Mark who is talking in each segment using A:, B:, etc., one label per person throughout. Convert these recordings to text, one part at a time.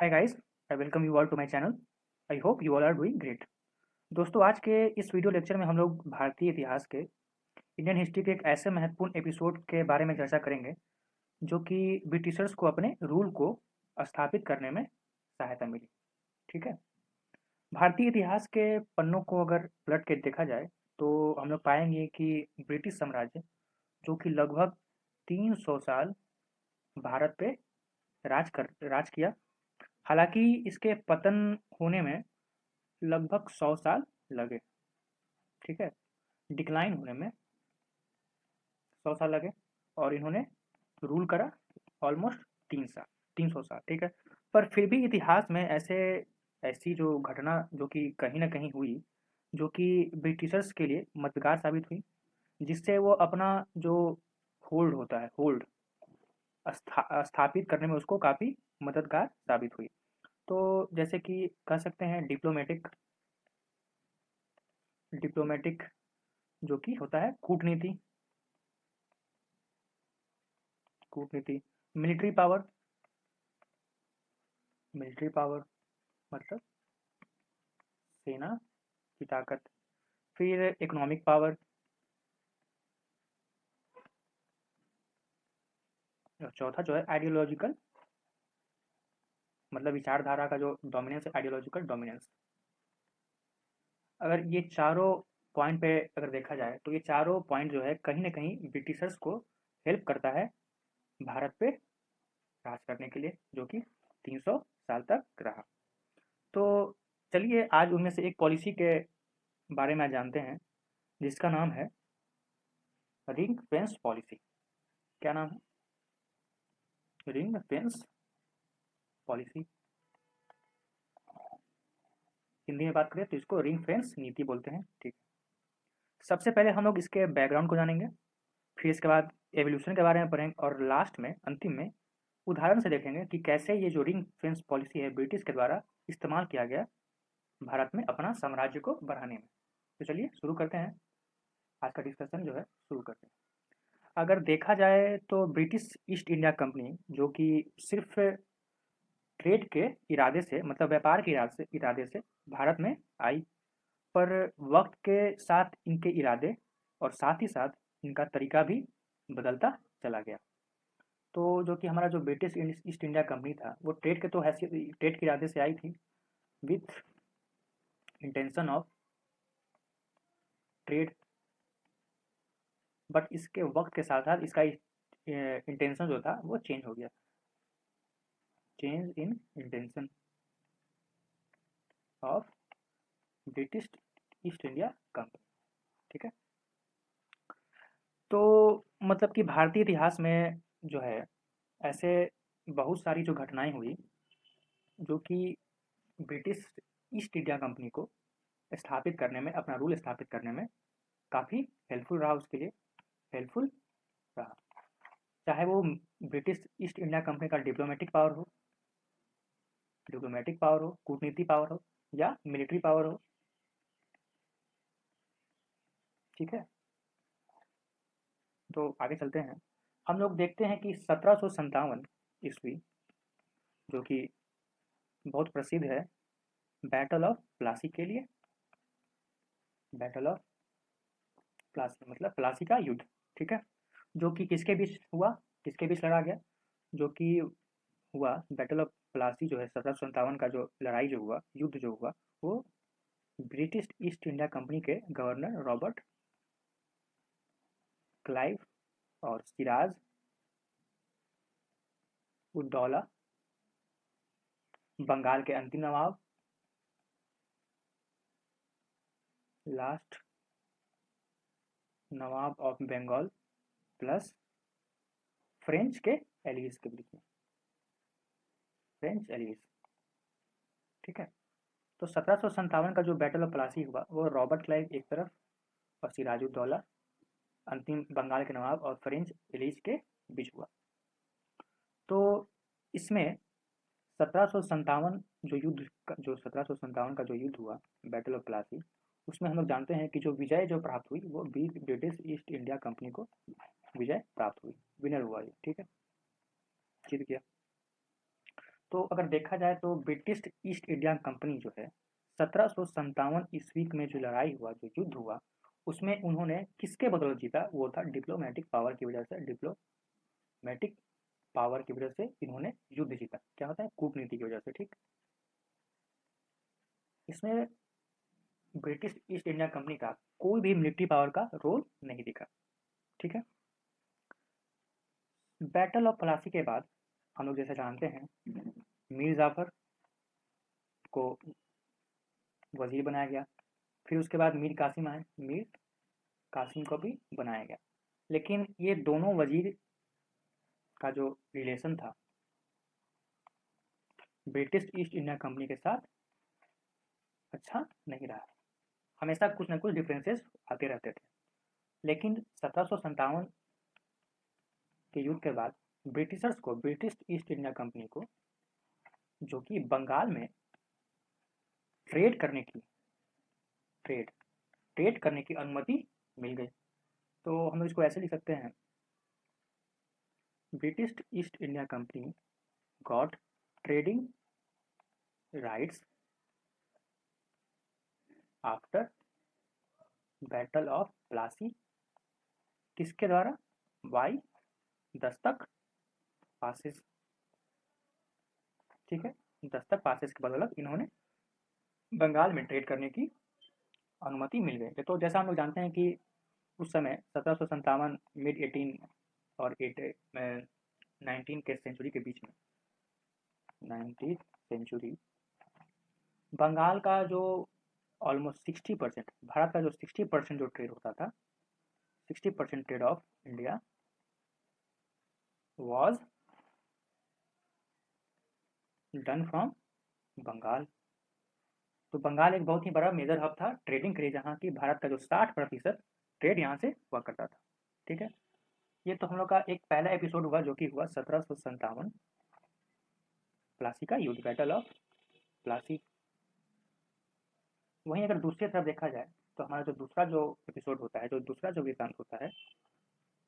A: Hi guys, I welcome you all to my channel. I hope you all are doing great. दोस्तों, आज के इस video lecture में हम लोग भारतीय इतिहास के इंडियन हिस्ट्री के एक ऐसे महत्वपूर्ण एपिसोड के बारे में चर्चा करेंगे जो कि ब्रिटिशर्स को अपने रूल को स्थापित करने में सहायता मिली। ठीक है। भारतीय इतिहास के पन्नों को अगर पलट के देखा जाए तो हम लोग पाएंगे कि ब्रिटिश साम्राज्य जो कि लगभग 300 साल भारत पे राज किया। हालांकि इसके पतन होने में लगभग 100 साल लगे। ठीक है। डिक्लाइन होने में 100 साल लगे और इन्होंने रूल करा ऑलमोस्ट 3 साल 300 साल। ठीक है। पर फिर भी इतिहास में ऐसी जो घटना जो कि कहीं ना कहीं हुई, जो कि ब्रिटिशर्स के लिए मददगार साबित हुई, जिससे वो अपना जो होल्ड होता है, होल्ड स्थापित करने में उसको काफ़ी मददगार साबित हुई। तो जैसे कि कह सकते हैं डिप्लोमेटिक डिप्लोमेटिक जो कि होता है कूटनीति, मिलिट्री पावर। मिलिट्री पावर मतलब सेना की ताकत। फिर इकोनॉमिक पावर और चौथा जो है आइडियोलॉजिकल, मतलब विचारधारा का जो डोमिनेंस है, आइडियोलॉजिकल डोमिनेंस। अगर ये चारों पॉइंट पे अगर देखा जाए तो ये चारों पॉइंट जो है कहीं ना कहीं ब्रिटिशर्स को हेल्प करता है भारत पे राज करने के लिए, जो कि 300 साल तक रहा। तो चलिए आज उनमें से एक पॉलिसी के बारे में जानते हैं जिसका नाम है रिंग फेंस पॉलिसी। क्या नाम है? Ring fence policy. हिंदी में बात करें तो इसको रिंग फेंस नीति बोलते हैं। ठीक। सबसे पहले हम लोग इसके बैकग्राउंड को जानेंगे, फिर इसके बाद एवोल्यूशन के बारे में पढ़ेंगे और लास्ट में अंतिम में उदाहरण से देखेंगे कि कैसे ये जो रिंग फेंस पॉलिसी है ब्रिटिश के द्वारा इस्तेमाल किया गया भारत में अपना साम्राज्य को बढ़ाने में। तो चलिए शुरू करते हैं, आज का डिस्कशन जो है शुरू करते हैं। अगर देखा जाए तो ब्रिटिश ईस्ट इंडिया कंपनी जो कि सिर्फ ट्रेड के इरादे से, मतलब व्यापार के इरादे से भारत में आई, पर वक्त के साथ इनके इरादे और साथ ही साथ इनका तरीका भी बदलता चला गया। तो जो कि हमारा जो ब्रिटिश ईस्ट इंडिया कंपनी था वो ट्रेड के तो हैसियत ट्रेड के इरादे से आई थी, with intention of trade. But इसके वक्त के साथ साथ इसका इंटेंशन जो था वो चेंज हो गया। Change in intention of British East India company. ठीक है। तो मतलब कि भारतीय इतिहास में जो है ऐसे बहुत सारी जो घटनाएं हुई जो कि ब्रिटिश ईस्ट इंडिया कंपनी को स्थापित करने में, अपना रूल स्थापित करने में काफ़ी हेल्पफुल रहा, उसके लिए हेल्पफुल रहा। चाहे वो ब्रिटिश ईस्ट इंडिया कंपनी का डिप्लोमेटिक पावर हो, कूटनीति पावर हो या मिलिट्री पावर हो। ठीक है। तो आगे चलते हैं। हम लोग देखते हैं कि 1757 ईस्वी जो कि बहुत प्रसिद्ध है बैटल ऑफ प्लासी के लिए। बैटल ऑफ प्लासी मतलब प्लासी का युद्ध। ठीक है। जो कि किसके बीच हुआ, किसके बीच लड़ा गया? जो कि हुआ बैटल ऑफ प्लासी जो है 1757 का जो लड़ाई जो हुआ, युद्ध जो हुआ, वो ब्रिटिश ईस्ट इंडिया कंपनी के गवर्नर रॉबर्ट क्लाइव और सिराज उद्दौला, बंगाल के अंतिम nawab, last nawab of Bengal, plus French के एलिस के बीच में, फ्रेंच एलिस। ठीक है। तो 1757 का जो बैटल ऑफ प्लासी हुआ वो रॉबर्ट क्लाइव एक तरफ और सिराजुद्दौला अंतिम बंगाल के नवाब और फ्रेंच एलिस के बीच हुआ। तो इसमें 1757 जो 1757 का जो युद्ध हुआ बैटल ऑफ प्लासी, उसमें हम लोग जानते हैं कि जो विजय जो प्राप्त हुई वो ब्रिटिश ईस्ट इंडिया कंपनी को विजय प्राप्त हुई, विनर हुआ ये। ठीक है। जीत गया। तो अगर देखा जाए तो ब्रिटिश ईस्ट इंडिया कंपनी जो है 1757 ईस्वी में जो लड़ाई हुआ, जो युद्ध हुआ, उसमें उन्होंने किसके बदौलत जीता? वो था डिप्लोमेटिक पावर की वजह से। डिप्लोमेटिक पावर की वजह से इन्होंने युद्ध जीता। क्या होता है? कूटनीति की वजह से। ठीक, इसमें ब्रिटिश ईस्ट इंडिया कंपनी का कोई भी मिलिट्री पावर का रोल नहीं दिखा। ठीक है। बैटल ऑफ प्लासी के बाद हम लोग जैसे जानते हैं मीर जाफर को वजीर बनाया गया। फिर उसके बाद मीर कासिम आए, मीर कासिम को भी बनाया गया। लेकिन ये दोनों वजीर का जो रिलेशन था ब्रिटिश ईस्ट इंडिया कंपनी के साथ अच्छा नहीं रहा। हमेशा कुछ ना कुछ डिफरेंसेस आते रहते थे। लेकिन 1757 के युद्ध के बाद ब्रिटिशर्स को, ब्रिटिश ईस्ट इंडिया कंपनी को, जो कि बंगाल में ट्रेड करने की ट्रेड ट्रेड करने की अनुमति मिल गई। तो हम लोग इसको ऐसे लिख सकते हैं, British East India Company got trading rights after battle of Plassey. किसके द्वारा? By Dastak passes. ठीक है, दस्तक पासिस के बदौलत इन्होंने बंगाल में ट्रेड करने की अनुमति मिल गई। तो जैसा हम लोग जानते हैं कि उस समय 1757 मिड 18 और 19 के सेंचुरी के बीच में, 19th सेंचुरी, बंगाल का जो ऑलमोस्ट 60%, भारत का जो 60% जो ट्रेड होता था, 60% trade of India was done from Bengal. तो बंगाल एक बहुत ही बड़ा मेजर हब था ट्रेडिंग के लिए, जहाँ की भारत का जो 60% ट्रेड यहाँ से हुआ करता था। ठीक है, ये तो हम लोग का एक पहला एपिसोड हुआ जो कि हुआ 1757 प्लासी का युद्ध, बैटल ऑफ प्लासी। वहीं अगर दूसरी तरफ देखा जाए तो हमारा जो दूसरा जो एपिसोड होता है, जो दूसरा जो वृत्तांत होता है,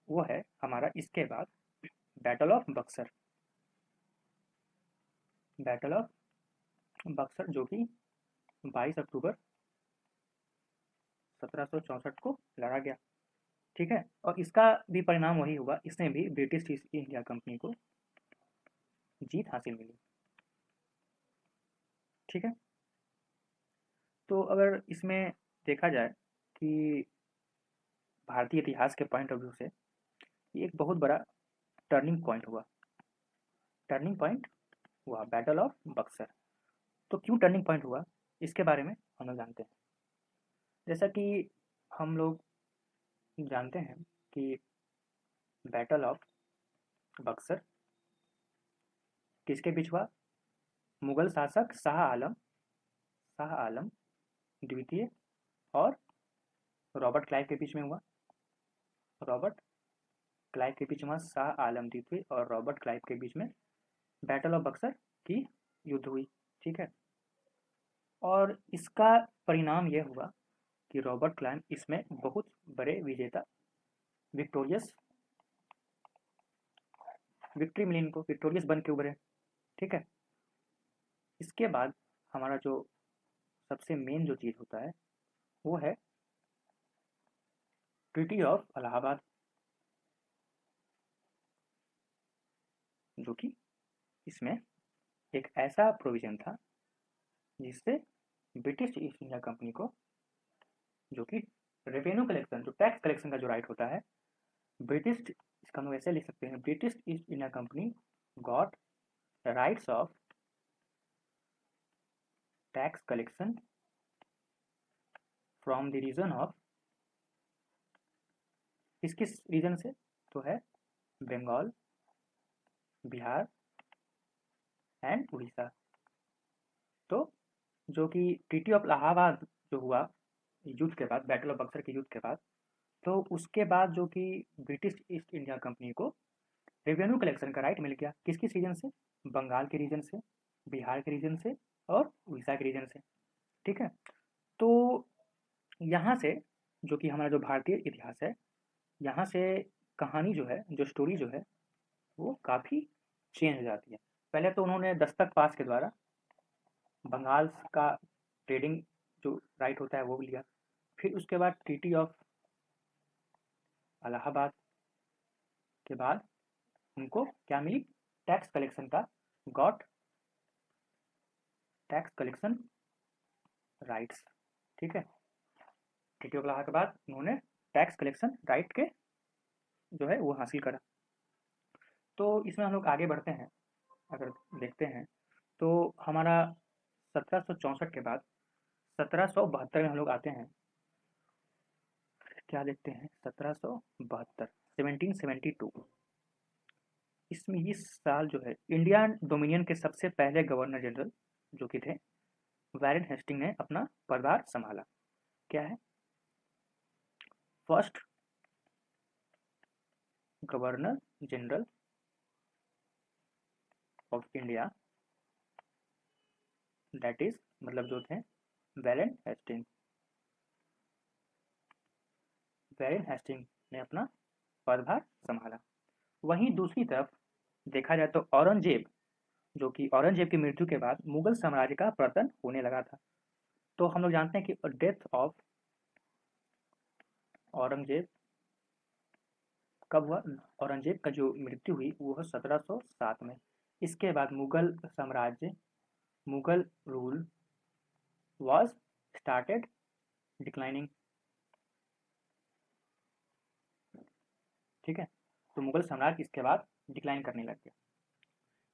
A: वो है हमारा इसके बाद battle of Buxar. Battle of Buxar जो कि 22 अक्टूबर 1764 को लड़ा गया। ठीक है, और इसका भी परिणाम वही हुआ, इसने भी ब्रिटिश ईस्ट इंडिया कंपनी को जीत हासिल मिली। ठीक है, तो अगर इसमें देखा जाए कि भारतीय इतिहास के पॉइंट ऑफ व्यू से ये एक बहुत बड़ा टर्निंग पॉइंट हुआ। टर्निंग पॉइंट हुआ बैटल ऑफ बक्सर। तो क्यों टर्निंग पॉइंट हुआ, इसके बारे में हम लोग जानते हैं। जैसा कि हम लोग जानते हैं कि बैटल ऑफ बक्सर किसके बीच हुआ? मुगल शासक शाह आलम द्वितीय और रॉबर्ट क्लाइव के बीच में हुआ। रॉबर्ट क्लाइव के बीच में शाह आलम द्वितीय और रॉबर्ट क्लाइव के बीच में बैटल ऑफ बक्सर की युद्ध हुई। ठीक है, और इसका परिणाम यह हुआ कि रॉबर्ट क्लाइव इसमें बहुत बड़े विजेता, विक्ट्री मिली इनको, विक्टोरियस बन के उभरे। ठीक है, इसके बाद हमारा जो सबसे मेन जो चीज़ होता है वो है ट्रीटी ऑफ इलाहाबाद, जो कि इसमें एक ऐसा प्रोविजन था जिससे ब्रिटिश ईस्ट इंडिया कंपनी को, जो कि रेवेन्यू कलेक्शन, जो टैक्स कलेक्शन का जो राइट होता है, ब्रिटिश, इसका हम ऐसे लिख सकते हैं, British East India Company got rights of tax collection from the region of, किस किस रीजन से? तो है बंगाल, बिहार एंड उड़ीसा। तो जो कि ट्रीटी ऑफ इलाहाबाद जो हुआ युद्ध के बाद, बैटल ऑफ बक्सर के युद्ध के बाद, तो उसके बाद जो कि ब्रिटिश ईस्ट इंडिया कंपनी को रेवेन्यू कलेक्शन का राइट मिल गया। किस किस रीजन से? बंगाल के रीजन से, बिहार के रीजन से और उड़ीसा के रीजन से। ठीक है, तो यहाँ से जो कि हमारा जो भारतीय इतिहास है, यहाँ से कहानी जो है, जो स्टोरी जो है, वो काफ़ी चेंज हो जाती है। पहले तो उन्होंने दस्तक पास के द्वारा बंगाल का ट्रेडिंग जो राइट होता है वो भी लिया। फिर उसके बाद ट्रीटी ऑफ इलाहाबाद के बाद उनको क्या मिली, टैक्स कलेक्शन का गॉट टैक्स कलेक्शन राइट्स। ठीक है, ट्रीटी ऑफ इलाहाबाद के बाद उन्होंने टैक्स कलेक्शन राइट के जो है वो हासिल करा। तो इसमें हम लोग आगे बढ़ते हैं, अगर देखते हैं तो हमारा 1764 के बाद 1772 में हम लोग आते हैं। क्या देखते हैं, 1772, 1772। इसमें इस साल जो है इंडियन डोमिनियन के सबसे पहले गवर्नर जनरल जो कि थे वैरेन हेस्टिंग ने अपना पदभार संभाला। क्या है, first governor general of India, that is मतलब जो थे वैरेन हेस्टिंग। वैरेन हेस्टिंग ने अपना पदभार संभाला। वहीं दूसरी तरफ देखा जाए तो औरंगजेब, जो कि औरंगजेब की मृत्यु के बाद मुगल साम्राज्य का पतन होने लगा था। तो हम लोग जानते हैं कि डेथ ऑफ औरंगजेब कब हुआ, औरंगजेब का जो मृत्यु हुई वो है 1707 में। इसके बाद मुगल साम्राज्य, Mughal rule was started declining. ठीक है, तो मुगल साम्राज्य इसके बाद डिक्लाइन करने लग गया।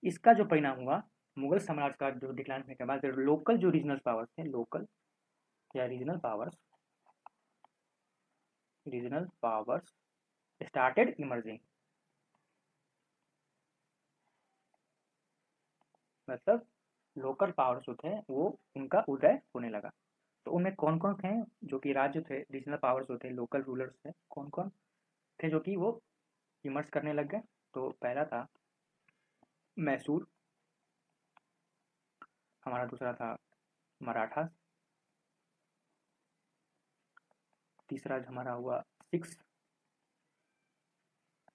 A: इसका जो परिणाम हुआ, मुगल साम्राज्य का जो डिक्लाइन होने के बाद लोकल जो रीजनल पावर्स थे, लोकल या रीजनल पावर्स स्टार्टेड इमर्जिंग। मतलब लोकल पावर्स जो थे वो उनका उदय होने लगा। तो उनमें कौन कौन थे, जो कि राज्य थे, रीजनल पावर्स जो थे, लोकल रूलर्स थे, कौन कौन थे जो कि वो इमर्ज करने लग गए। तो पहला था मैसूर, हमारा दूसरा था मराठा, तीसरा हमारा हुआ सिक्स,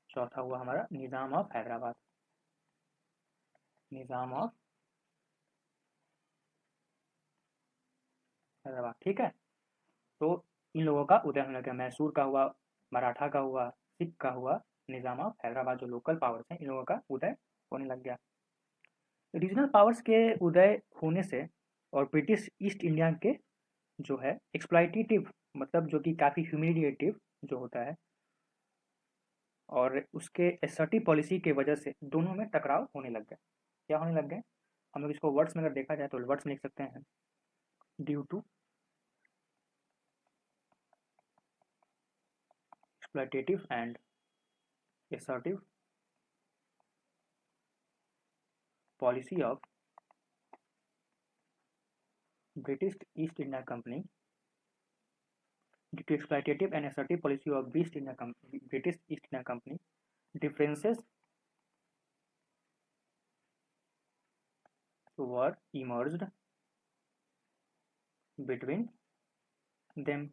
A: चौथा हुआ हमारा निज़ाम ऑफ हैदराबाद, निज़ाम ऑफ हैदराबाद। ठीक है, तो इन लोगों का उदय होने लगा, मैसूर का हुआ, मराठा का हुआ, सिख का हुआ, निज़ाम ऑफ हैदराबाद जो लोकल पावर्स हैं इन लोगों का उदय होने लग गया। रीजनल पावर्स के उदय होने से और ब्रिटिश ईस्ट इंडिया के जो है एक्सप्लॉइटेटिव, मतलब जो कि काफ़ी ह्यूमिलिएटिव जो होता है, और उसके एसर्टिव पॉलिसी के वजह से दोनों में टकराव होने लग गए। क्या होने लग गए, हम लोग इसको वर्ड्स में अगर देखा जाए तो वर्ड्स में लिख सकते हैं, due to exploitative and assertive policy of British East India Company, due to exploitative and assertive policy of British East India Company, differences were emerged between them।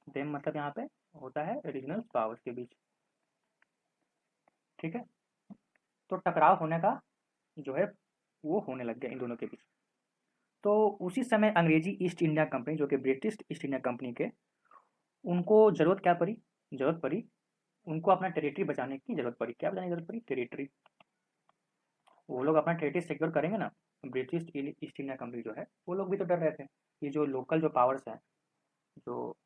A: them मतलब यहाँ पे होता है रीजनल पावर्स के बीच। ठीक है, तो टकराव होने का जो है वो होने लग गया इन दोनों के बीच। तो उसी समय अंग्रेजी ईस्ट इंडिया कंपनी, जो कि ब्रिटिश ईस्ट इंडिया कंपनी के, उनको जरूरत क्या पड़ी, जरूरत पड़ी उनको अपना टेरिटरी बचाने की जरूरत पड़ी। क्या बचाने की जरूरत पड़ी, टेरिटरी। वो लोग अपना टेरिटरी सिक्योर करेंगे ना, ब्रिटिश ईस्ट इंडिया कंपनी जो है वो लोग भी तो डर रहे थे कि जो लोकल जो पावर्स हैं, जो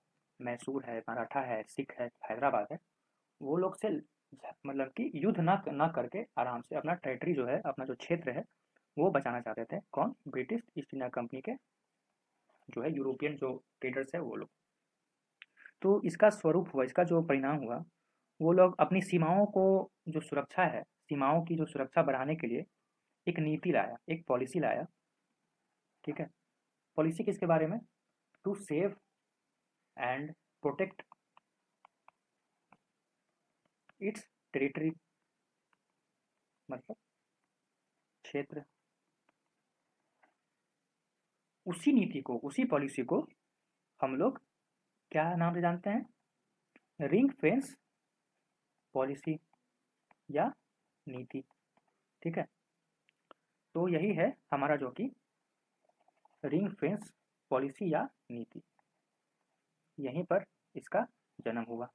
A: मैसूर है, मराठा है, सिख है, हैदराबाद है, वो लोग से मतलब कि युद्ध ना करके आराम से अपना टेरिटरी जो है, अपना जो क्षेत्र है वो बचाना चाहते थे। कौन, ब्रिटिश ईस्ट इंडिया कंपनी के जो है यूरोपियन जो ट्रेडर्स है वो लोग। तो इसका स्वरूप हुआ, इसका जो परिणाम हुआ, वो लोग अपनी सीमाओं को जो सुरक्षा है, सीमाओं की जो सुरक्षा बढ़ाने के लिए एक नीति लाया, एक पॉलिसी लाया। ठीक है, पॉलिसी किसके बारे में, to save and protect its territory, मतलब क्षेत्र। उसी नीति को, उसी पॉलिसी को हम लोग क्या नाम से जानते हैं, रिंग फेंस पॉलिसी या नीति। ठीक है, तो यही है हमारा जो कि रिंग फेंस पॉलिसी या नीति। यहीं पर इसका जन्म हुआ।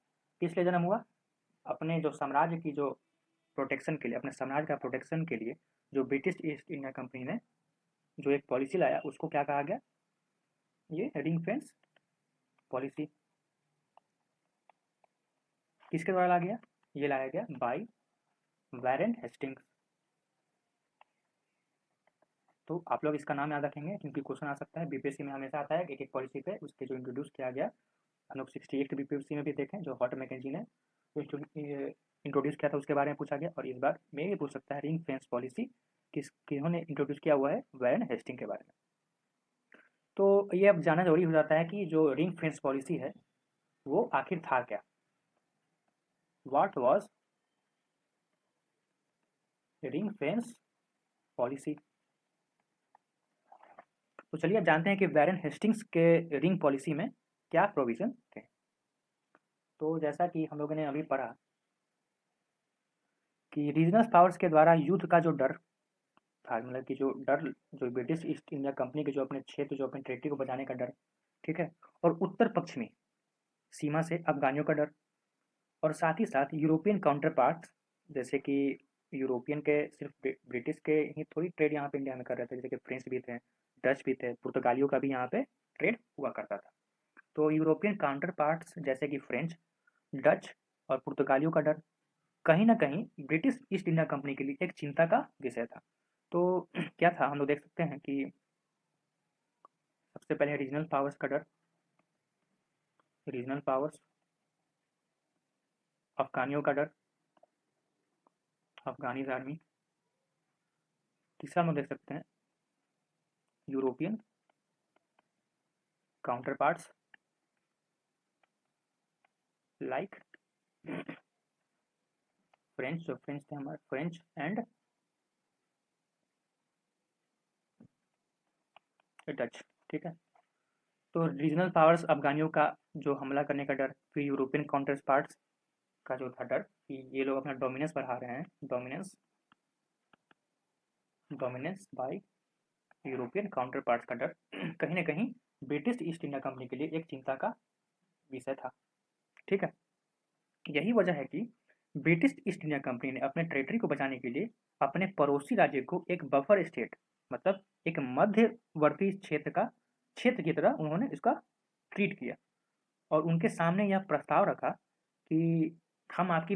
A: किस लिए जन्म हुआ? अपने जो साम्राज्य की जो प्रोटेक्शन के लिए, अपने साम्राज्य का प्रोटेक्शन के लिए जो ब्रिटिश ईस्ट इंडिया कंपनी ने जो एक पॉलिसी लाया उसको क्या कहा गया? ये रिंग फेंस पॉलिसी। किसके द्वारा लाया गया? ये लाया गया बाय वारेन हेस्टिंग्स। तो आप लोग इसका नाम याद रखेंगे क्योंकि क्वेश्चन आ सकता है, बीपीएससी में हमेशा आता है एक एक पॉलिसी पे उसके जो इंट्रोड्यूस किया गया। हम लोग 68 के बीपीएससी में भी देखें जो हॉट मैकेजी ने इंट्रोड्यूस किया था उसके बारे में पूछा गया, और इस बार में ये पूछ सकता है रिंग फेंस पॉलिसी किन्होंने इंट्रोड्यूस किया हुआ है? वारेन हेस्टिंग के बारे में। तो ये अब जानना जरूरी हो जाता है कि जो रिंग फेंस पॉलिसी है वो आखिर था क्या? What was ring fence policy? तो चलिए अब जानते हैं कि वारेन हेस्टिंग्स के रिंग पॉलिसी में क्या प्रोविजन थे। तो जैसा कि हम लोगों ने अभी पढ़ा कि रीजनल पावर्स के द्वारा युद्ध का जो डर था, मतलब कि जो डर जो ब्रिटिश ईस्ट इंडिया कंपनी के जो अपने क्षेत्र जो अपने टेरिटरी को बचाने का डर, ठीक है, और उत्तर पश्चिमी सीमा से अफगानियों का डर, और साथ ही साथ यूरोपियन काउंटर पार्ट्स, जैसे कि यूरोपियन के सिर्फ ब्रिटिश के ही थोड़ी ट्रेड यहाँ पे इंडिया में कर रहे थे, जैसे कि फ्रेंच भी थे, डच भी थे, पुर्तगालियों का भी यहाँ पे ट्रेड हुआ करता था। तो यूरोपियन काउंटर पार्ट्स जैसे कि फ्रेंच, डच और पुर्तगालियों का डर कहीं ना कहीं ब्रिटिश ईस्ट इंडिया कंपनी के लिए एक चिंता का विषय था। तो क्या था, हम लोग देख सकते हैं कि सबसे पहले रीजनल पावर्स का डर, रीजनल पावर्स, अफगानियों का डर, अफगानीज आर्मी। तीसरा हम लोग देख सकते हैं European counter parts like French, जो फ्रेंच थे हमारे, फ्रेंच एंड डच, ठीक है। तो रीजनल पावर्स अफगानियों का जो हमला करने का डर, फिर यूरोपियन काउंटर पार्ट्स का जो था डर कि ये लोग अपना डोमिनेंस बढ़ा रहे हैं, dominance, dominance bye European counter parts का डर कहीं ना कहीं ब्रिटिश ईस्ट इंडिया कंपनी के लिए एक चिंता का विषय था, ठीक है। यही वजह है कि ब्रिटिश ईस्ट इंडिया कंपनी ने अपने टेरिटरी को बचाने के लिए अपने पड़ोसी राज्य को एक बफर स्टेट, मतलब एक मध्यवर्ती क्षेत्र की तरह उन्होंने इसका ट्रीट किया, और उनके सामने यह प्रस्ताव रखा कि हम आपकी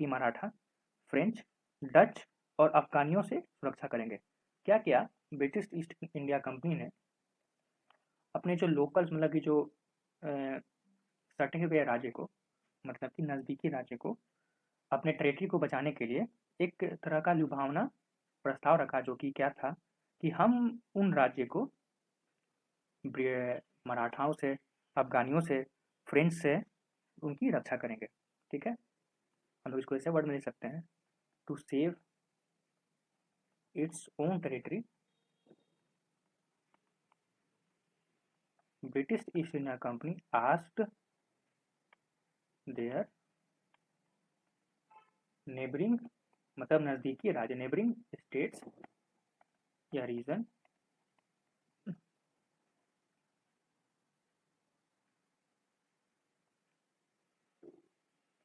A: मराठा, फ्रेंच, डच और अफगानियों से सुरक्षा करेंगे। क्या किया ब्रिटिश ईस्ट इंडिया कंपनी ने? अपने जो लोकल्स, मतलब कि जो सटे हुए राज्य को, मतलब कि नज़दीकी राज्य को अपने टेरिटरी को बचाने के लिए एक तरह का लुभावना प्रस्ताव रखा, जो कि क्या था कि हम उन राज्य को मराठाओं से, अफगानियों से, फ्रेंच से उनकी रक्षा करेंगे, ठीक है। हम लोग इसको ऐसे वर्ड में लिख सकते हैं, to save its own territory, British East India Company asked their neighboring, मतलब नज़दीकी राज्य, नेबरिंग स्टेट्स या region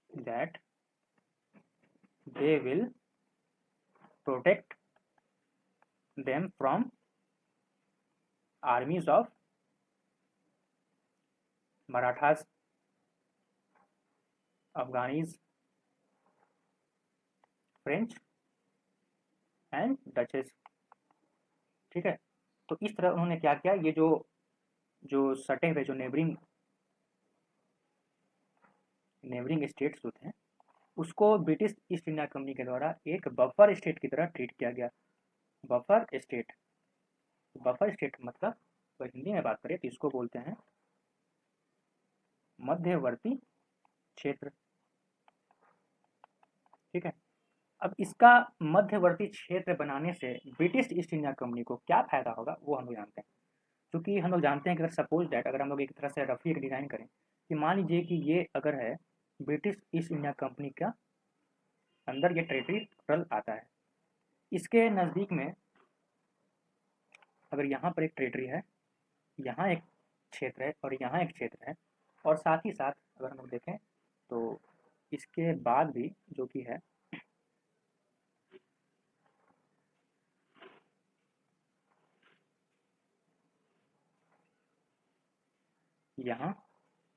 A: that they will protect them from armies of Marathas, Afghanis, French and Dutches, ठीक है। तो इस तरह उन्होंने क्या किया, ये जो जो सटे हुए जो नेबरिंग स्टेट्स होते हैं उसको ब्रिटिश ईस्ट इंडिया कंपनी के द्वारा एक बफर स्टेट की तरह ट्रीट किया गया। बफर स्टेट, बफर स्टेट मतलब तो हिंदी में बात करें तो इसको बोलते हैं मध्यवर्ती क्षेत्र, ठीक है। अब इसका मध्यवर्ती क्षेत्र बनाने से ब्रिटिश ईस्ट इंडिया कंपनी को क्या फायदा होगा वो हम लोग जानते हैं। क्योंकि हम लोग जानते हैं कि अगर सपोज डैट, अगर हम लोग एक तरह से रफली एक डिज़ाइन करें कि मान लीजिए कि ये अगर है ब्रिटिश ईस्ट इंडिया कंपनी का अंदर ये टेरिटरी आता है, इसके नज़दीक में अगर यहाँ पर एक टेरिटरी है, यहाँ एक क्षेत्र है और यहाँ एक क्षेत्र है, और साथ ही साथ अगर हम लोग देखें तो इसके बाद भी जो कि है यहाँ,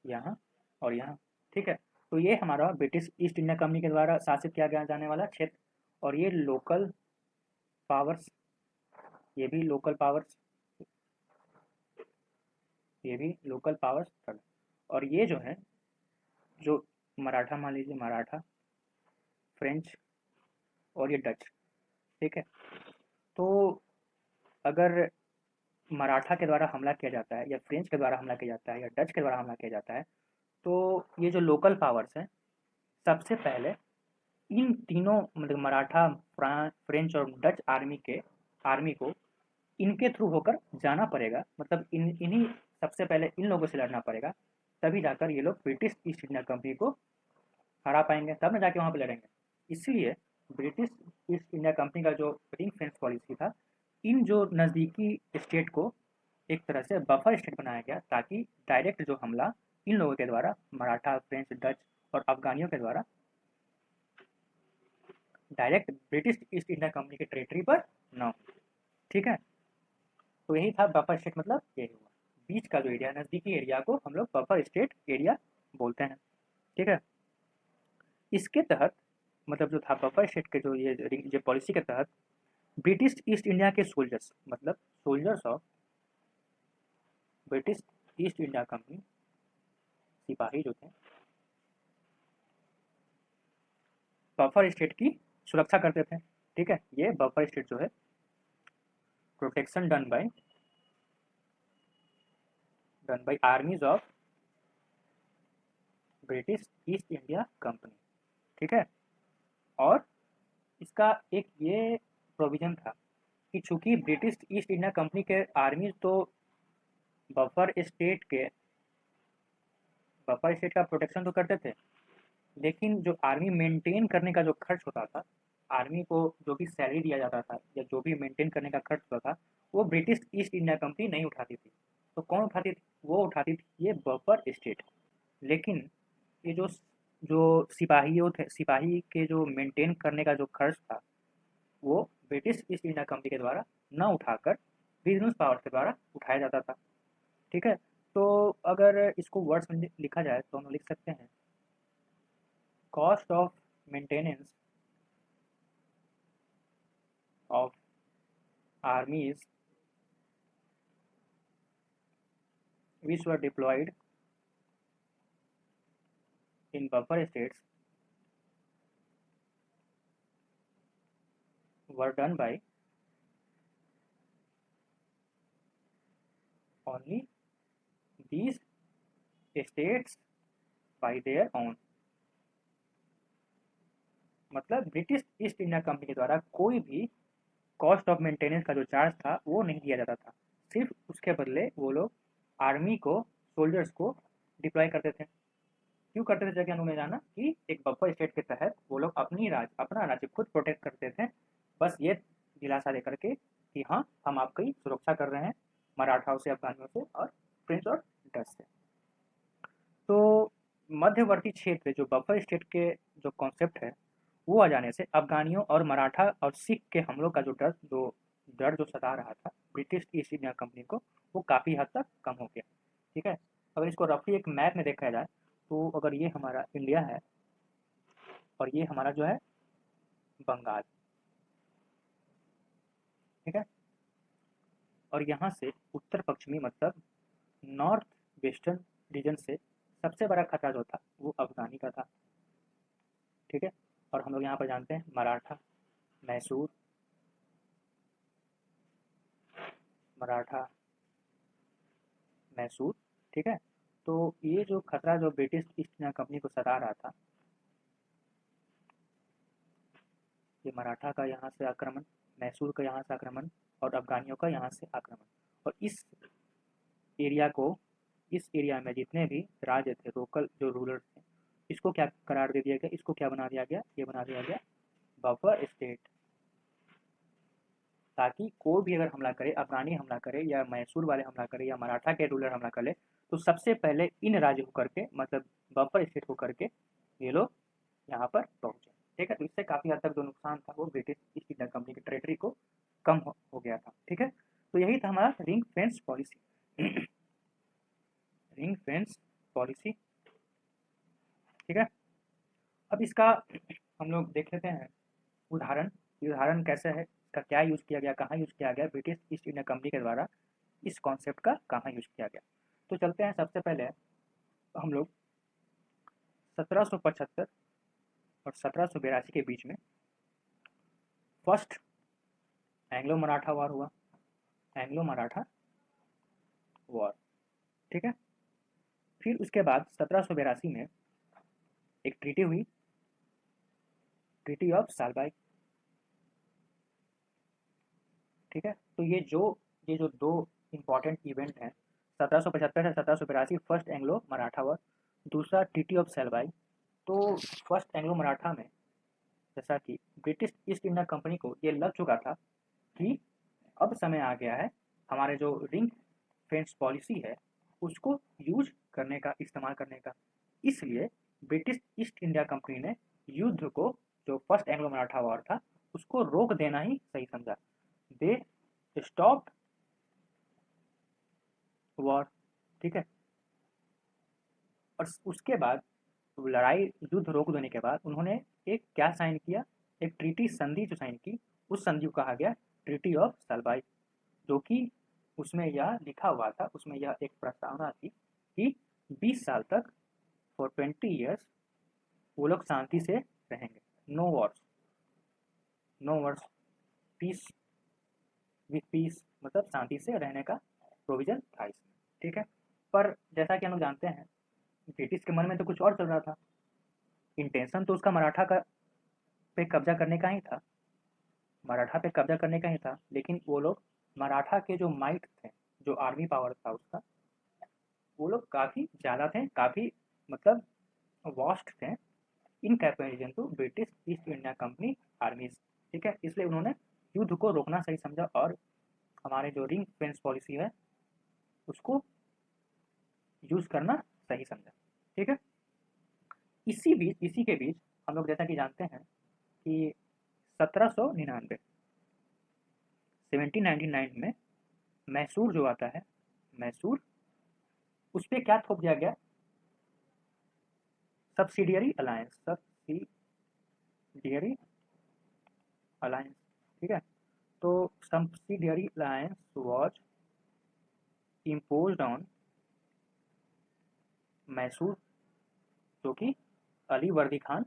A: यहाँ और यहाँ, ठीक है। तो ये हमारा ब्रिटिश ईस्ट इंडिया कंपनी के द्वारा शासित किया गया जाने वाला क्षेत्र, और ये लोकल पावर्स, ये भी लोकल पावर्स, ये भी लोकल पावर्स, और ये जो है, जो मराठा, मान लीजिए मराठा, फ्रेंच और ये डच, ठीक है। तो अगर मराठा के द्वारा हमला किया जाता है या फ्रेंच के द्वारा हमला किया जाता है या डच के द्वारा हमला किया जाता है, तो ये जो लोकल पावर्स हैं, सबसे पहले इन तीनों मतलब मराठा, फ्रेंच और डच आर्मी को इनके थ्रू होकर जाना पड़ेगा, मतलब इन्हीं सबसे पहले इन लोगों से लड़ना पड़ेगा, तभी जाकर ये लोग ब्रिटिश ईस्ट इंडिया कंपनी को हरा पाएंगे, तब ना जाके वहाँ पे लड़ेंगे। इसलिए ब्रिटिश ईस्ट इंडिया कंपनी का जो रिंग फेंस पॉलिसी था, इन जो नज़दीकी स्टेट को एक तरह से बफर स्टेट बनाया गया, ताकि डायरेक्ट जो हमला इन लोगों के द्वारा, मराठा, फ्रेंच, डच और अफगानियों के द्वारा direct British East India Company के टेरिटरी पर न हो, ठीक है। तो यही था बफर स्टेट, मतलब यही हुआ, बीच का जो एरिया, नज़दीकी एरिया को हम लोग बफर स्टेट एरिया बोलते हैं, ठीक है। इसके तहत मतलब जो था बफर स्टेट के जो पॉलिसी के तहत, ब्रिटिश ईस्ट इंडिया के सोल्जर्स, मतलब soldiers of British East India company, सिपाही जो थे, बफर स्टेट की सुरक्षा करते थे, ठीक है। ये बफर स्टेट जो है, protection done by आर्मीज of British East India company, ठीक है। और इसका एक ये प्रोविजन था कि चूंकि ब्रिटिश ईस्ट इंडिया कंपनी के आर्मीज तो बफर स्टेट के बफर स्टेट का प्रोटेक्शन तो करते थे, लेकिन जो आर्मी मेंटेन करने का जो खर्च होता था, आर्मी को जो भी सैलरी दिया जाता था या जो भी मेंटेन करने का खर्च होता था, वो ब्रिटिश ईस्ट इंडिया कंपनी नहीं उठाती थी। तो कौन उठाती थी? वो उठाती थी ये बफर स्टेट। लेकिन ये जो जो सिपाहियों थे, सिपाही के जो मेंटेन करने का जो खर्च था, वो ब्रिटिश ईस्ट इंडिया कंपनी के द्वारा न उठाकर बिजनेस पावर के द्वारा उठाया जाता था, ठीक है। तो अगर इसको वर्ड्स में लिखा जाए तो हम लिख सकते हैं, cost of maintenance of armies which were deployed in buffer states were done by only these states by their own। मतलब ब्रिटिश ईस्ट इंडिया कंपनी के द्वारा कोई भी कॉस्ट ऑफ मेंटेनेंस का जो चार्ज था वो नहीं दिया जाता था, सिर्फ उसके बदले वो लोग आर्मी को, सोल्जर्स को डिप्लॉय करते थे। क्यों करते थे? जैसे हमें जाना कि एक बफर स्टेट के तहत वो लोग अपना राज्य खुद प्रोटेक्ट करते थे, बस ये दिलासा देकर के कि हाँ, हम आपकी सुरक्षा कर रहे हैं मराठाओं से, अफगानियों से और फ्रेंच और डच से। तो मध्यवर्ती क्षेत्र जो बफर स्टेट के जो कॉन्सेप्ट है, वो आ जाने से अफगानियों और मराठा और सिख के हमलों का जो डर जो सता रहा था ब्रिटिश ईस्ट इंडिया कंपनी को, वो काफ़ी हद तक कम हो गया, ठीक है। अगर इसको रफली एक मैप में देखा जाए, तो अगर ये हमारा इंडिया है और ये हमारा जो है बंगाल, ठीक है, और यहाँ से उत्तर पश्चिमी मतलब नॉर्थ वेस्टर्न रीजन से सबसे बड़ा खतरा जो था वो अफगानी का था, ठीक है। और हम लोग यहाँ पर जानते हैं मराठा, मैसूर, मराठा, मैसूर, ठीक है। तो ये जो खतरा जो ब्रिटिश ईस्ट इंडिया कंपनी को सता रहा था, ये मराठा का यहाँ से आक्रमण, मैसूर का यहाँ से आक्रमण और अफगानियों का यहाँ से आक्रमण। और एरिया को इस एरिया में जितने भी राज्य थे, लोकल जो रूलर थे, इसको क्या करार दे दिया गया? इसको क्या बना दिया गया? ये बना दिया गया बफर स्टेट। ताकि कोई भी अगर हमला करे, अफगानी हमला करे या मैसूर वाले हमला करे या मराठा के रूलर हमला करे, तो सबसे पहले इन राज्य को करके, मतलब बफर स्टेट को करके ये लोग यहाँ पर पहुँचे। ठीक है, तो इससे काफ़ी हद तक जो नुकसान था वो ब्रिटिश ईस्ट इंडिया कंपनी की टेरिटरी को कम हो गया था। ठीक है, तो यही था हमारा ring fence policy. Ring fence policy. ठीक है, अब इसका हम लोग देख लेते हैं उदाहरण। उदाहरण कैसे है, इसका क्या यूज़ किया गया, कहाँ यूज़ किया गया, ब्रिटिश ईस्ट इंडिया कंपनी के द्वारा इस कॉन्सेप्ट का कहाँ यूज़ किया गया। तो चलते हैं, सबसे पहले हम लोग 1775 और 1782 के बीच में फर्स्ट एंग्लो मराठा वॉर हुआ, एंग्लो मराठा वॉर। ठीक है, फिर उसके बाद 1782 में एक ट्रीटी हुई, ट्रीटी ऑफ सालबाई। ठीक है, तो ये जो दो इम्पॉर्टेंट इवेंट हैं, 1775 से 1782 फर्स्ट एंग्लो मराठा वॉर, दूसरा ट्रीटी ऑफ सालबाई। तो फर्स्ट एंग्लो मराठा में जैसा कि ब्रिटिश ईस्ट इंडिया कंपनी को ये लग चुका था कि अब समय आ गया है हमारे जो रिंग फेंस पॉलिसी है उसको यूज करने का, इस्तेमाल करने का। इसलिए ब्रिटिश ईस्ट इंडिया कंपनी ने युद्ध को, जो फर्स्ट एंग्लो मराठा वॉर था, उसको रोक देना ही सही समझा। They stop war. ठीक है, और उसके बाद लड़ाई, युद्ध रोक देने के बाद उन्होंने एक क्या साइन किया, एक ट्रीटी, संधि जो साइन की, उस संधि को कहा गया ट्रीटी ऑफ सालबाई। जो कि उसमें यह लिखा हुआ था, उसमें यह एक प्रस्तावना थी कि 20 साल तक, फॉर 20 ईयर्स, वो लोग शांति से रहेंगे। No wars, no wars, peace with peace, मतलब शांति से रहने का प्रोविजन था इसमें। ठीक है, पर जैसा कि हम लोग जानते हैं ब्रिटिश के मन में तो कुछ और चल रहा था। इंटेंशन तो उसका मराठा का पे कब्जा करने का ही था, मराठा पे कब्जा करने का ही था, लेकिन वो लोग मराठा के जो माइट थे, जो आर्मी पावर था उसका, वो लोग काफ़ी ज़्यादा थे, काफ़ी मतलब वास्ट थे in comparison to British East India Company armies. ठीक है, इसलिए उन्होंने युद्ध को रोकना सही समझा और हमारे जो रिंग फेंस पॉलिसी है उसको यूज़ करना सही समझा। ठीक है, इसी के बीच हम लोग जैसा कि जानते हैं कि 1799 1799 में मैसूर जो आता है, मैसूर, उस पर क्या थोप दिया गया, सब्सिडियरी अलायंस, सब्सिडियरी अलायंस। ठीक है, तो subsidiary alliance was imposed on Mysore, जो कि अली वर्दी खान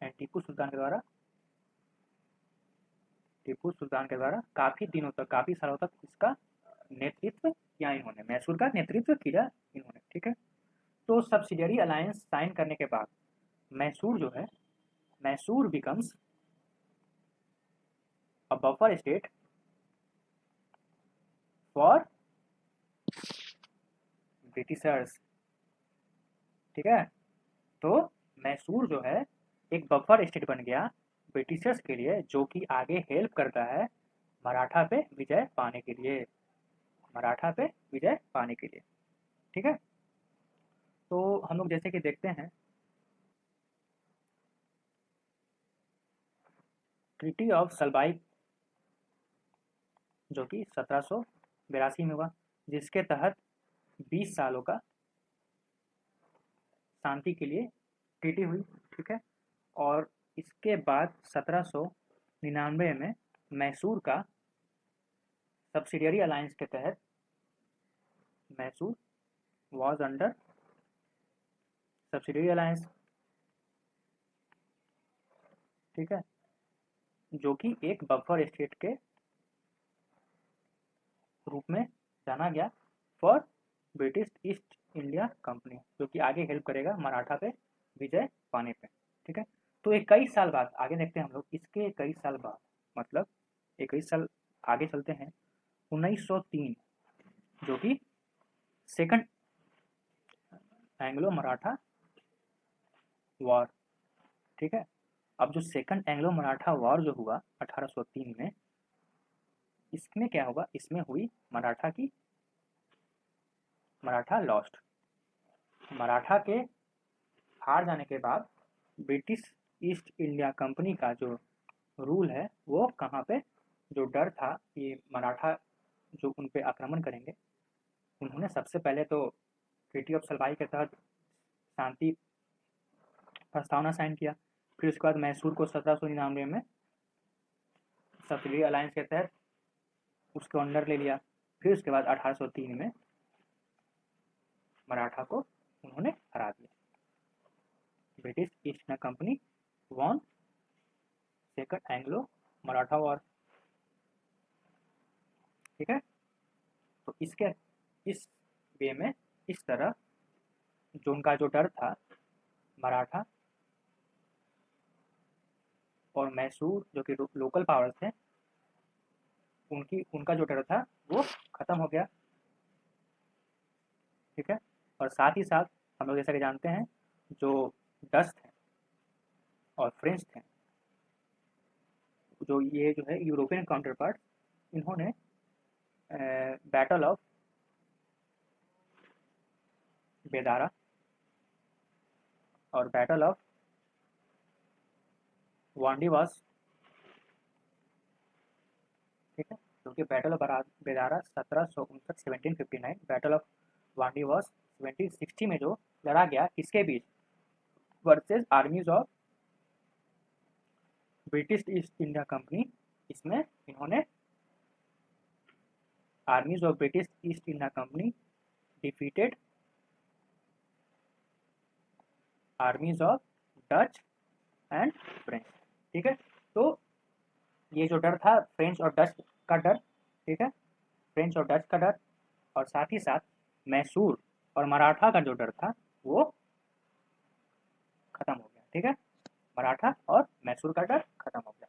A: एंड टीपू सुल्तान के द्वारा काफ़ी दिनों तक, काफ़ी सालों तक इसका नेतृत्व किया इन्होंने, मैसूर का नेतृत्व किया इन्होंने। ठीक है, तो सब्सिडियरी अलायंस साइन करने के बाद मैसूर जो है, Mysore becomes a buffer state for Britishers. ठीक है, तो मैसूर जो है एक बफर स्टेट बन गया ब्रिटिशर्स के लिए, जो कि आगे हेल्प करता है मराठा पे विजय पाने के लिए, मराठा पे विजय पाने के लिए। ठीक है, तो हम लोग जैसे कि देखते हैं ट्रीटी ऑफ सलबाई, जो कि 1782 में हुआ, जिसके तहत 20 सालों का शांति के लिए ट्रीटी हुई। ठीक है, और इसके बाद 1799 में मैसूर का सब्सिडियरी अलायंस के तहत Mysore was under subsidiary alliance. ठीक है, जो कि एक बफर स्टेट के रूप में जाना गया for British East India company, जो कि आगे हेल्प करेगा मराठा पे विजय पाने पे। ठीक है, तो 21 साल बाद आगे देखते हैं हम लोग, इसके 21 साल बाद, मतलब 21 साल आगे चलते हैं, 1903, जो कि सेकंड एंग्लो मराठा वॉर। ठीक है, अब जो सेकंड एंग्लो मराठा वॉर जो हुआ 1803 में, इसमें क्या हुआ, इसमें हुई मराठा लॉस्ट। मराठा के हार जाने के बाद ब्रिटिश ईस्ट इंडिया कंपनी का जो रूल है वो कहाँ पे, जो डर था कि मराठा जो उन पे आक्रमण करेंगे, उन्होंने सबसे पहले तो ट्रीटी ऑफ सलवाई के तहत शांति प्रस्तावना साइन किया। फिर उसके बाद मैसूर को 1799 में सत्याग्रही अलायंस के तहत उसको अंडर ले लिया। फिर उसके बाद 1803 में मराठा को उन्होंने हरा दिया। British East India Company won second Anglo Maratha war. ठीक है, तो इसके इस वे में इस तरह जो उनका जो डर था, मराठा और मैसूर जो कि लोकल पावर्स थे, उनका जो डर था वो खत्म हो गया। ठीक है, और साथ ही साथ हम लोग जैसा कि जानते हैं जो डच थे और फ्रेंच थे, जो ये जो है यूरोपियन काउंटर पार्ट, इन्होंने बैटल ऑफ बेदारा और बैटल ऑफ वांडीवास, ठीक है, क्योंकि battle of Bedara 1759, 1759, battle of Wandiwash 1760 में जो लड़ा गया, किसके बीच, versus armies of British East India Company. इसमें इन्होंने armies of British East India Company defeated armies of Dutch and French. ठीक है, तो ये जो डर था फ्रेंच और डच का डर, ठीक है, फ्रेंच और डच का डर, और साथ ही साथ मैसूर और मराठा का जो डर था वो खत्म हो गया। ठीक है, मराठा और मैसूर का डर खत्म हो गया।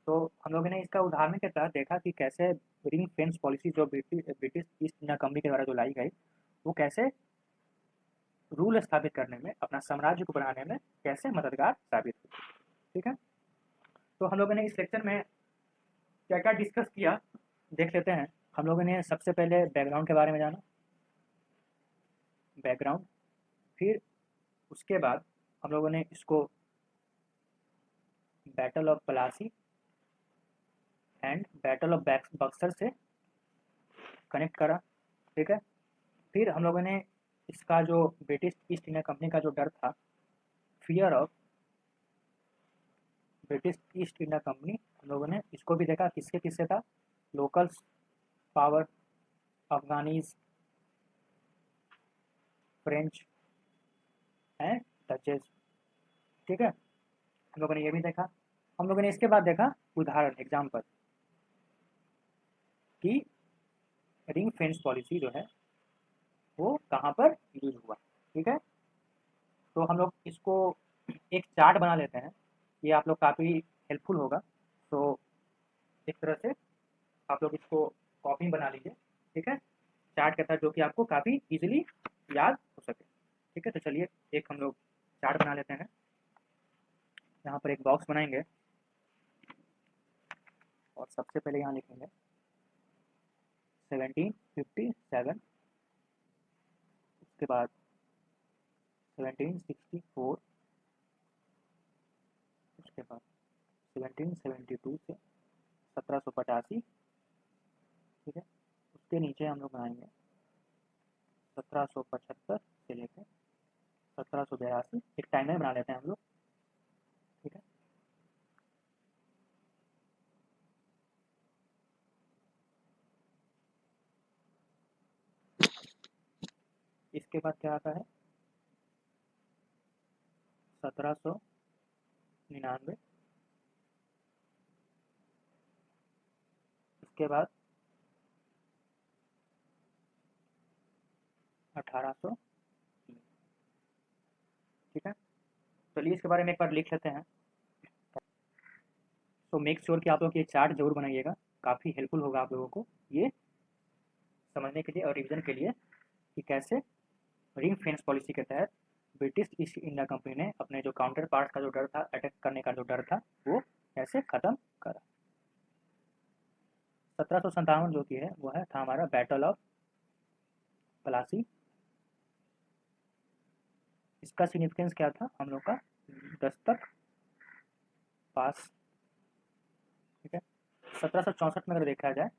A: तो हम लोगों ने इसका उदाहरण के तहत देखा कि कैसे रिंग फेंस पॉलिसी जो ब्रिटिश ईस्ट इंडिया कंपनी के द्वारा जो लाई गई, वो कैसे रूल स्थापित करने में, अपना साम्राज्य को बढ़ाने में कैसे मददगार साबित हुई। ठीक है, तो हम लोगों ने इस लेक्चर में क्या क्या डिस्कस किया देख लेते हैं। हम लोगों ने सबसे पहले बैकग्राउंड के बारे में जाना, बैकग्राउंड, फिर उसके बाद हम लोगों ने इसको battle of Plassey and battle of Buxar से कनेक्ट करा। ठीक है, फिर हम लोगों ने इसका जो ब्रिटिश ईस्ट इंडिया कंपनी का जो डर था, fear of British East India Company, हम लोगों ने इसको भी देखा, किसके किससे था, locals power, Afghanis, French and Dutches. ठीक है, हम लोगों ने ये भी देखा। हम लोगों ने इसके बाद देखा उदाहरण, एग्जाम्पल, कि रिंग फेंस पॉलिसी जो है वो कहाँ पर यूज हुआ। ठीक है, तो हम लोग इसको एक चार्ट बना लेते हैं, ये आप लोग काफ़ी हेल्पफुल होगा। तो इस तरह से आप लोग इसको कॉपी बना लीजिए। ठीक है, चार्ट के साथ, जो कि आपको काफ़ी इजीली याद हो सके। ठीक है, तो चलिए एक हम लोग चार्ट बना लेते हैं। यहाँ पर एक बॉक्स बनाएंगे और सबसे पहले यहाँ लिखेंगे 1757, उसके बाद 1764, उसके बाद 1772 से 1785। ठीक है, उसके नीचे हम लोग बनाएंगे 1775 से लेकर 1782, एक टाइमर बना लेते हैं हम लोग। ठीक है, इसके बाद क्या आता है 1799, इसके बाद 1800। ठीक है, चलिए इसके बारे में एक बार लिख लेते हैं। तो मेक श्योर कि आप लोग ये चार्ट जरूर बनाइएगा, काफ़ी हेल्पफुल होगा आप लोगों को ये समझने के लिए और रिवीजन के लिए, कि कैसे रिंग फेंस पॉलिसी के तहत ब्रिटिश ईस्ट इंडिया कंपनी ने अपने जो काउंटर पार्ट का जो डर था, अटैक करने का जो डर था, वो कैसे खत्म करा। 1757 जो कि है वो है था हमारा बैटल ऑफ प्लासी। इसका सिग्निफिकेंस क्या था हम लोग का, दस्तक पास। ठीक है। 1764 में अगर देखा जाए,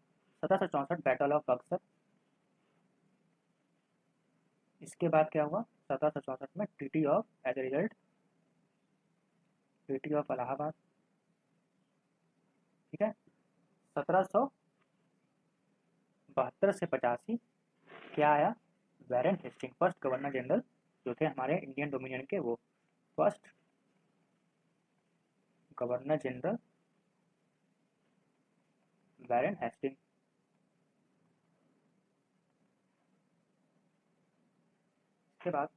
A: 1764 बैटल ऑफ बक्सर। इसके बाद क्या हुआ, 1764 में treaty of, as a result treaty of Allahabad. ठीक है। 1772 से 85 क्या आया, Warren Hasting, first governor general जो थे हमारे इंडियन डोमिनियन के, वो first governor general Warren Hasting. इसके बाद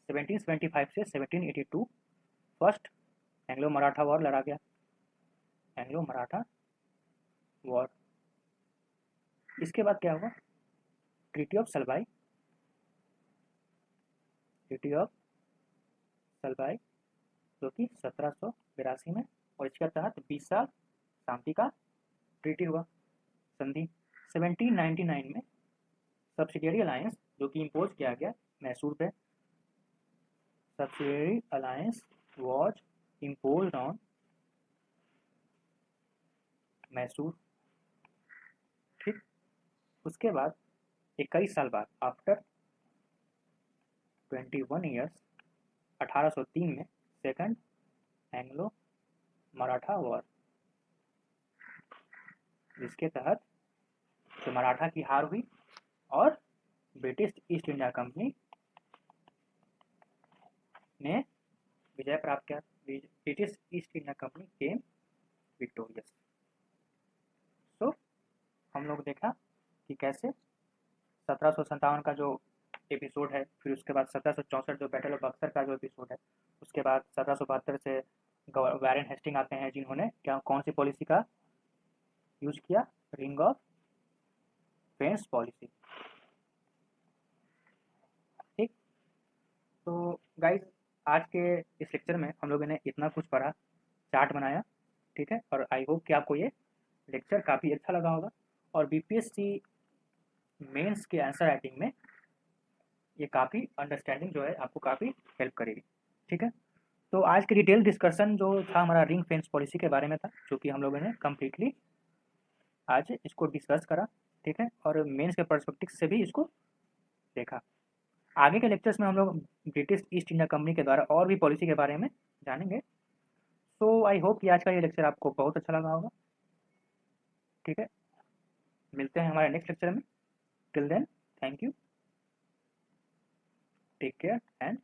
A: 1775 से 1782 फर्स्ट एंग्लो मराठा वॉर लड़ा गया, एंग्लो मराठा वॉर। इसके बाद क्या हुआ, treaty of Salbai, treaty of Salbai जो कि 1782 में, और इसके तहत 20 साल शांति का ट्रीटी हुआ, संधि। 1799 में सब्सिडियरी अलायंस जो कि इम्पोज किया गया मैसूर पे, subsidiary alliance was imposed on Mysore. ठीक। उसके बाद 21 साल बाद, आफ्टर 21 ईयर्स, 1803 में सेकंड एंग्लो मराठा वॉर, जिसके तहत जो मराठा की हार हुई और ब्रिटिश ईस्ट इंडिया कंपनी ने विजय प्राप्त किया। ब्रिटिश ईस्ट इंडिया कंपनी केम विक्टोरियस। सो हम लोग देखा कि कैसे 1757 का जो एपिसोड है, फिर उसके बाद 1764 जो बैटल ऑफ बक्सर का जो एपिसोड है, उसके बाद 1772 से वारेन हेस्टिंग आते हैं जिन्होंने क्या कौन सी पॉलिसी का यूज किया, रिंग ऑफ फेंस पॉलिसी। ठीक। तो गाइज आज के इस लेक्चर में हम लोगों ने इतना कुछ पढ़ा, चार्ट बनाया। ठीक है। और आई होप कि आपको ये लेक्चर काफ़ी अच्छा लगा होगा और बीपीएससी मेंस के आंसर राइटिंग में ये काफ़ी अंडरस्टैंडिंग जो है आपको काफ़ी हेल्प करेगी। ठीक है। तो आज की डिटेल डिस्कशन जो था हमारा रिंग फेंस पॉलिसी के बारे में था, जो कि हम लोगों ने कम्प्लीटली आज इसको डिस्कस करा। ठीक है। और मेंस के पर्सपेक्टिव से भी इसको देखा। आगे के लेक्चर्स में हम लोग ब्रिटिश ईस्ट इंडिया कंपनी के द्वारा और भी पॉलिसी के बारे में जानेंगे। सो आई होप कि आज का ये लेक्चर आपको बहुत अच्छा लगा होगा। ठीक है। मिलते हैं हमारे नेक्स्ट लेक्चर में। Till then, thank you, take care and